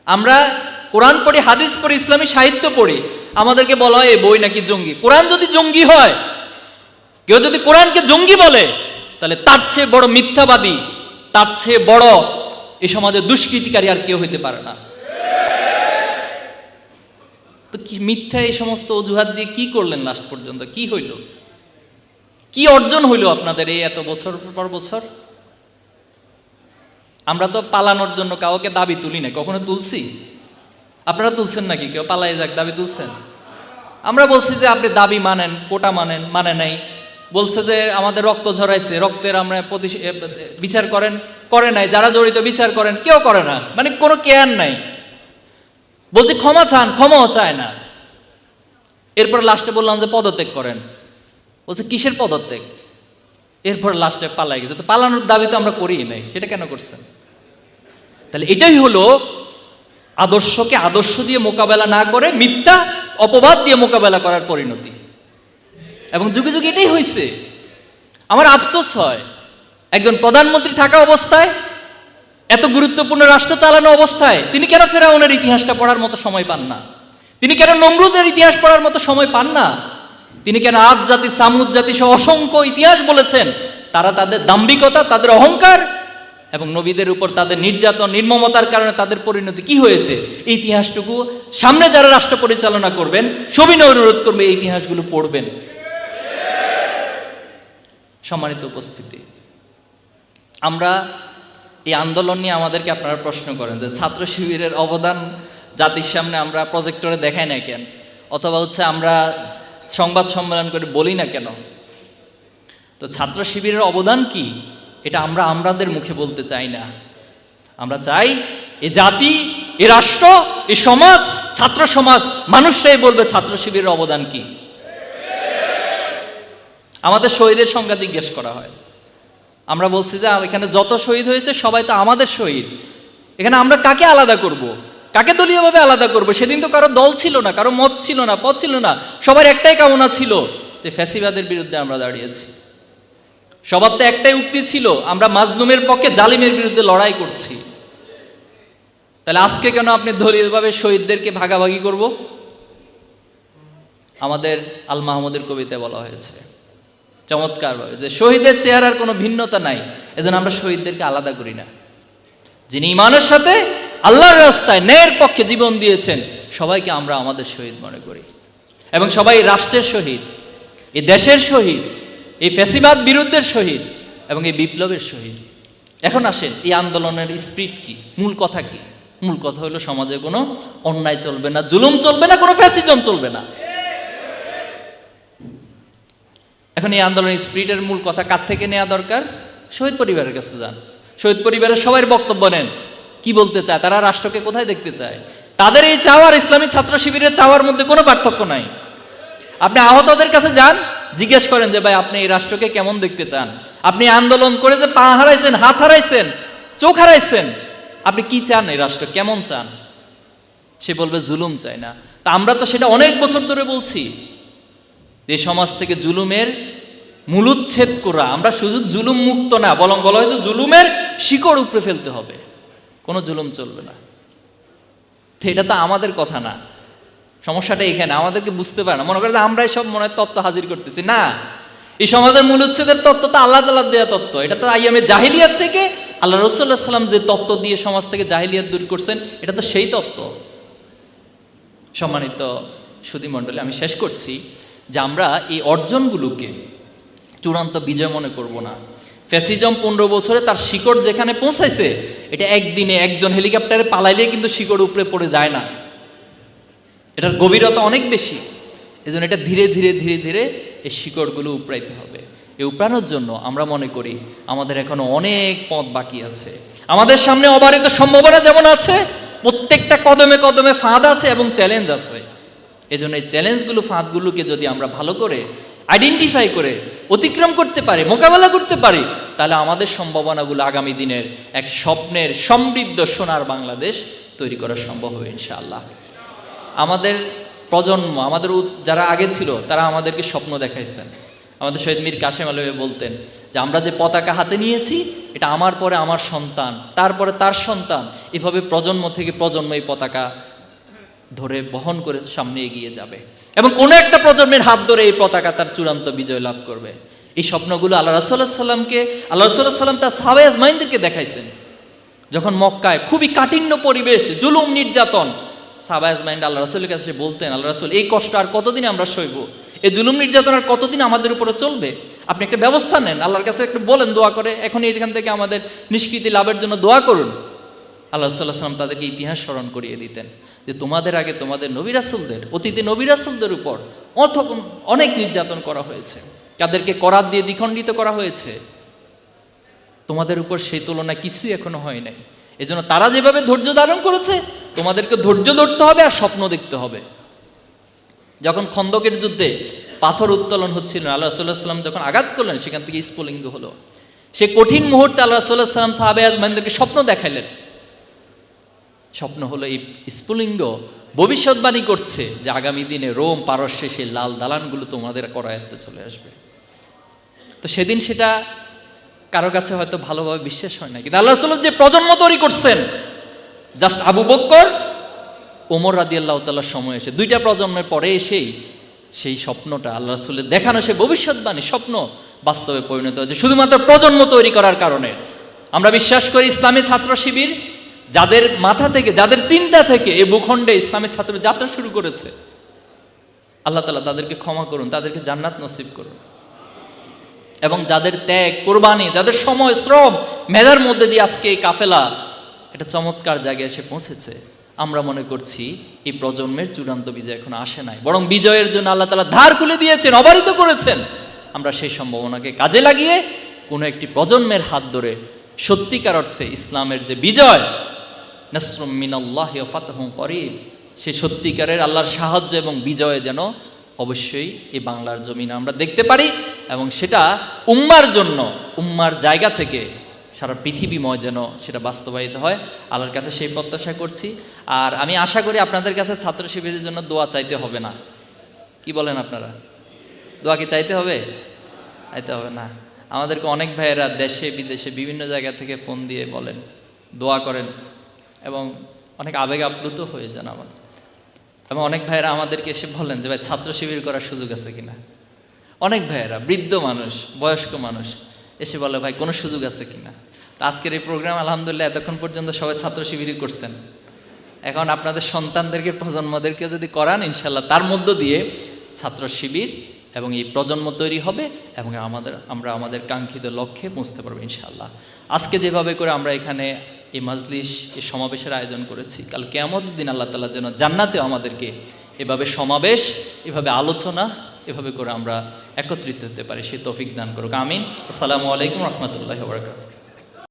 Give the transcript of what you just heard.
আমরা কোরআন পড়ি, হাদিস পড়ি, ইসলামী সাহিত্য পড়ি, আমাদেরকে বলা হয় এই বই নাকি জঙ্গি। কোরআন যদি জঙ্গি হয়, কেউ যদি কোরআনকে জঙ্গি বলে, তাহলে তার চেয়ে বড় মিথ্যাবাদী, তার চেয়ে বড় এই সমাজে দুষ্কৃতিকারী আর কেউ হইতে পারে না। তো কি মিথ্যা এই সমস্ত অজুহাত দিয়ে কি করলেন? লাস্ট পর্যন্ত কি হইল? কি অর্জন হইল আপনাদের এই এত বছর পর বছর? আমরা তো পালানোর জন্য কাউকে দাবি তুলি না, কখনো তুলছি? আপনারা তুলছেন নাকি? কেউ পালাই যাক দাবি তুলছেন? আমরা বলছি যে আপনি দাবি মানেন, কোটা মানেন, মানে নাই। বলছে যে আমাদের রক্ত ঝরাইছে, রক্তের আমরা বিচার করেন, করে নাই। যারা জড়িত বিচার করেন, কেউ করে না, মানে কোনো কেয়ার নাই। বলছে ক্ষমা চান, ক্ষমাও চায় না। এরপর লাস্টে বললাম যে পদত্যাগ করেন, বলছে কিসের পদত্যাগ? এরপর লাস্টে পালাই গেছে। তো পালানোর দাবি তো আমরা করিই নাই, সেটা কেন করছেন? তাহলে এটাই হলো আদর্শকে আদর্শ দিয়ে মোকাবেলা না করে মিথ্যা অপবাদ দিয়ে মোকাবেলা করার পরিণতি। এবং যুগে যুগে এটাই হয়েছে। আমার আফসোস হয়, একজন প্রধানমন্ত্রী থাকা অবস্থায়, এত গুরুত্বপূর্ণ রাষ্ট্র চালানো অবস্থায় তিনি কেন ফেরাউনের ইতিহাসটা পড়ার মতো সময় পান না? তিনি কেন নমরুদের ইতিহাস পড়ার মতো সময় পান না? তিনি কেন আদ জাতি, সামুদ জাতি সহ অসংখ্য ইতিহাস বলেছেন? তারা তাদের দাম্ভিকতা, তাদের অহংকার এবং নবীদের উপর তাদের নির্যাতন, নির্মমতার কারণে তাদের পরিণতি কি হয়েছে, এই ইতিহাসটুকু সামনে যারা রাষ্ট্র পরিচালনা করবেন সবিনয় অনুরোধ করবে এই ইতিহাসগুলো পড়বেন। সম্মানিত উপস্থিতি, আমরা এই আন্দোলন নিয়ে আমাদেরকে আপনারা প্রশ্ন করেন যে ছাত্র শিবিরের অবদান জাতির সামনে আমরা প্রজেক্টরে দেখাই না কেন, অথবা আমরা সংবাদ সম্মেলন করে বলি না কেন? তো ছাত্র শিবিরের অবদান কি, এটা আমরা আমাদের মুখে বলতে চাই না। আমরা চাই এ জাতি, এ রাষ্ট্র, এ সমাজ, ছাত্র সমাজ, মানুষরাই বলবে ছাত্র শিবিরের অবদান কি। আমাদের শহীদের সংখ্যা জিজ্ঞেস করা হয়, আমরা বলছি যে এখানে যত শহীদ হয়েছে সবাই তো আমাদের শহীদ। এখানে আমরা কাকে আলাদা করব, কাকে দলীয়ভাবে আলাদা করব? সেদিন তো কারো দল ছিল না, কারো মত ছিল না, পথ ছিল না। সবার একটাই কামনা ছিল যে ফ্যাসিবাদের বিরুদ্ধে আমরা দাঁড়িয়েছি। সবার তো একটাই উক্তি ছিল, আমরা মাজলুমের পক্ষে, জালিমের বিরুদ্ধে লড়াই করছি। তাহলে আজকে কেন আপনি দলীয়ভাবে শহীদদেরকে ভাগাভাগি করব? আমাদের আল মাহমুদের কবিতায় বলা হয়েছে চমৎকারভাবে যে শহীদের চেহারার কোনো ভিন্নতা নাই, এজন্য আমরা শহীদদেরকে আলাদা করি না। যিনি ঈমানের সাথে আল্লাহর রাস্তায় ন্যায়ের পক্ষে জীবন দিয়েছেন, সবাইকে আমরা আমাদের শহীদ মনে করি। এবং সবাই রাষ্ট্রের শহীদ, এই দেশের শহীদ, এই ফ্যাসিবাদ বিরুদ্ধের শহীদ এবং এই বিপ্লবের শহীদ। এখন আসেন, এই আন্দোলনের স্পিরিট কি, মূল কথা কি? মূল কথা হলো সমাজে কোনো অন্যায় চলবে না, জুলুম চলবে না, কোনো ফ্যাসিজম চলবে না। এখন এই আন্দোলনের স্পিরিটের মূল কথা কার থেকে নেওয়া দরকার? শহীদ পরিবারের কাছে যান, শহীদ পরিবারের সবাই বক্তব্য নেন, কি বলতে চায়, তারা রাষ্ট্রকে কোথায় দেখতে চায়। তাদের এই চাওয়ার ইসলামী ছাত্র শিবিরের চাওয়ার মধ্যে কোনো পার্থক্য নাই। আপনি আহতদের কাছে যান, জিজ্ঞেস করেন যে ভাই আপনি এই রাষ্ট্রকে কেমন দেখতে চান? আপনি আন্দোলন করে যে পা হারাইছেন, হাত হারাইছেন, চোখ হারাইছেন, আপনি কি চান, এই রাষ্ট্র কেমন চান? সে বলবে জুলুম চায় না। তা আমরা তো সেটা অনেক বছর ধরে বলছি, এই সমাজ থেকে জুলুমের মূলোচ্ছেদ করা। আমরা শুধু জুলুম মুক্ত না, বরং বলা হয়েছে জুলুমের শিকড় উপড়ে ফেলতে হবে, কোনো জুলুম চলবে না। তো এটা তো আমাদের কথা না, সমস্যাটা এখানে, আমাদেরকে বুঝতে পারে না, মনে করে যে আমরাই সব মনে হয় তত্ত্ব হাজির করতেছি। না, এই সমাজের মূলোচ্ছেদের তত্ত্ব তো আল্লাহ তাআলা দেয়া তত্ত্ব। এটা তো আইয়ামে জাহিলিয়াত থেকে আল্লাহ রাসূলুল্লাহ সাল্লাল্লাহু আলাইহি ওয়াসাল্লাম যে তত্ত্ব দিয়ে সমাজ থেকে জাহিলিয়াত দূর করছেন, এটা তো সেই তত্ত্ব। সম্মানিত সুধী মণ্ডলী, আমি শেষ করছি যে আমরা এই অর্জনগুলোকে চূড়ান্ত বিজয় মনে করব না। ফ্যাসিজম 15 বছরে তার শিকড় যেখানে পৌঁছাইছে, এটা একদিনে একজন হেলিকপ্টারে পালাইলে কিন্তু শিকড় উপরে পড়ে যায় না, এটার গভীরতা অনেক বেশি। এজন্য এটা ধীরে ধীরে ধীরে ধীরে এই শিকড়গুলো উপড়াইতে হবে। এই উপড়ানোর জন্য আমরা মনে করি আমাদের এখনো অনেক পথ বাকি আছে। আমাদের সামনে অবারিত সম্ভাবনা যেমন আছে, প্রত্যেকটা কদমে কদমে ফাঁদ আছে এবং চ্যালেঞ্জ আছে। এজন্য এই চ্যালেঞ্জগুলো, ফাঁদগুলোকে যদি আমরা ভালো করে আইডেন্টিফাই করে অতিক্রম করতে পারি, মোকাবেলা করতে পারি, তাহলে আমাদের সম্ভাবনাগুলো আগামী দিনের এক স্বপ্নের সমৃদ্ধ সোনার বাংলাদেশ তৈরি করা সম্ভব হবে ইনশাআল্লাহ। আমাদের প্রজন্ম, আমাদের যারা আগে ছিল, তারা আমাদেরকে স্বপ্ন দেখাইছেন। আমাদের শহীদ মীর কাসেম আলী বলতেন যে আমরা যে পতাকা হাতে নিয়েছি এটা আমার পরে আমার সন্তান, তারপরে তার সন্তান, এভাবে প্রজন্ম থেকে প্রজন্ম এই পতাকা ধরে বহন করে সামনে এগিয়ে যাবে এবং কোনো একটা প্রজন্মের হাত ধরে এই পতাকা তার চূড়ান্ত বিজয় লাভ করবে। এই স্বপ্নগুলো আল্লাহ রাসূলুল্লাহ সাল্লামকে, আল্লাহ রাসূলুল্লাহ সাল্লাম তার সাহাবায়ে আজমাইনদেরকে দেখাইছেন। যখন মক্কায় খুবই কাঠিন্য পরিবেশ, জুলুম নির্যাতন, সাহাবায়ে আজমাইন আল্লাহ রাসূলের কাছে বলতেন, আল্লাহ রাসূল এই কষ্ট আর কতদিন আমরা সইব, এই জুলুম নির্যাতন আর কতদিন আমাদের উপরে চলবে, আপনি একটা ব্যবস্থা নেন, আল্লাহর কাছে একটু বলেন দোয়া করে, এখন এখান থেকে আমাদের নিষ্কৃতি লাভের জন্য দোয়া করুন। আল্লাহ রাসূলুল্লাহ সাল্লাম তাদেরকে ইতিহাস স্মরণ করিয়ে দিতেন যে তোমাদের আগে তোমাদের নবী রাসূলদের, অতীতে নবী রাসূলদের উপর অনেক নির্যাতন করা হয়েছে, তাদেরকে করাত দিয়ে দ্বিখণ্ডিত করা হয়েছে, তোমাদের উপর সেই তুলনায় কিছুই এখনো হয় নাই। এজন্য তারা যেভাবে ধৈর্য ধারণ করেছে তোমাদেরকে ধৈর্য ধরতে হবে আর স্বপ্ন দেখতে হবে। যখন খন্দকের যুদ্ধে পাথর উত্তোলন হচ্ছিল, আল্লাহ রাসূলুল্লাহ সাল্লাম যখন আঘাত করলেন সেখান থেকে স্ফুলিঙ্গ হলো, সে কঠিন মুহূর্তে আল্লাহ রাসূলুল্লাহ সাল্লাম সাহাবায়ে আজমাইনদেরকে স্বপ্ন দেখাইলেন। স্বপ্ন হলো এই স্ফুলিঙ্গ ভবিষ্যৎবাণী করছে যে আগামী দিনে রোম পারস্যে সেই লাল দালানগুলো তোমাদের করায়ত্তে চলে আসবে। তো সেদিন সেটা কারো কাছে হয়তো ভালোভাবে বিশ্বাস হয় না, কিন্তু আল্লাহ রাসূল যে প্রজন্ম তৈরি করছেন, জাস্ট আবু বকর ওমর রাদিয়াল্লাহু তাআলার সময় এসে দুইটা প্রজন্মের পরে এসেই সেই স্বপ্নটা আল্লাহ রাসূলের দেখানো সেই ভবিষ্যৎবাণী স্বপ্ন বাস্তবে পরিণত হয়েছে শুধুমাত্র প্রজন্ম তৈরি করার কারণে। আমরা বিশ্বাস করি ইসলামী ছাত্র শিবির যাদের মাথা থেকে, যাদের চিন্তা থেকে এই ভূখণ্ডে ইসলামী ছাত্র যাত্রা শুরু করেছে, আল্লাহ তাআলা তাদেরকে ক্ষমা করুন, তাদেরকে জান্নাত নসিব করুন। এবং যাদের ত্যাগ, কোরবানি, যাদের সময়, শ্রম, মেধার মধ্যে দিয়ে আজকে এই কাফেলা এটা চমৎকার জায়গায় এসে পৌঁছেছে, আমরা মনে করছি এই প্রজন্মের চূড়ান্ত বিজয় এখনো আসে নাই, বরং বিজয়ের জন্য আল্লাহ তাআলা ধার খুলে দিয়েছেন, অবারিত করেছেন। আমরা সেই সম্ভাবনাকে কাজে লাগিয়ে কোনো একটি প্রজন্মের হাত ধরে সত্যিকার অর্থে ইসলামের যে বিজয়, নাসরুম মিনাল্লাহি ওয়া ফাতহুন করিব, সেই সত্যিকারের আল্লাহর সাহায্য এবং বিজয় যেন অবশ্যই এই বাংলার জমিনে আমরা দেখতে পারি এবং সেটা উম্মার জন্য, উম্মার জায়গা থেকে সারা পৃথিবীময় যেন সেটা বাস্তবায়িত হয়। আল্লাহর কাছে সেই প্রত্যাশা করছি। আর আমি আশা করি আপনাদের কাছে ছাত্র শিবিরের জন্য দোয়া চাইতে হবে না। কি বলেন আপনারা? দোয়া কি চাইতে হবে? চাইতে হবে না। আমাদেরকে অনেক ভাইয়েরা দেশে বিদেশে বিভিন্ন জায়গা থেকে ফোন দিয়ে বলেন, দোয়া করেন এবং অনেক আবেগ আপ্লুত হয়ে যান আমাদের। এবং অনেক ভাইয়েরা আমাদেরকে এসে বলেন যে ভাই ছাত্র শিবির করার সুযোগ আছে কিনা। অনেক ভাইয়েরা, বৃদ্ধ মানুষ, বয়স্ক মানুষ এসে বলে ভাই কোনো সুযোগ আছে কিনা। তো আজকের এই প্রোগ্রাম আলহামদুলিল্লাহ এতক্ষণ পর্যন্ত সবাই ছাত্র শিবিরই করছেন। এখন আপনাদের সন্তানদেরকে, প্রজন্মদেরকে যদি করান, ইনশাল্লাহ তার মধ্য দিয়ে ছাত্র শিবির এবং এই প্রজন্ম তৈরি হবে এবং আমরা আমাদের কাঙ্ক্ষিত লক্ষ্যে পৌঁছতে পারবো ইনশাআল্লাহ। আজকে যেভাবে করে আমরা এখানে এই মাজলিস, এই সমাবেশের আয়োজন করেছি, কাল কিয়ামতের দিন আল্লাহ তাআলা যেন জান্নাতে আমাদেরকে এভাবে সমাবেশ, এভাবে আলোচনা, এভাবে করে আমরা একত্রিত হতে পারি, সে তৌফিক দান করুক। আমিন। আসসালামু আলাইকুম ওয়া রাহমাতুল্লাহি ওয়া বারাকাতুহু।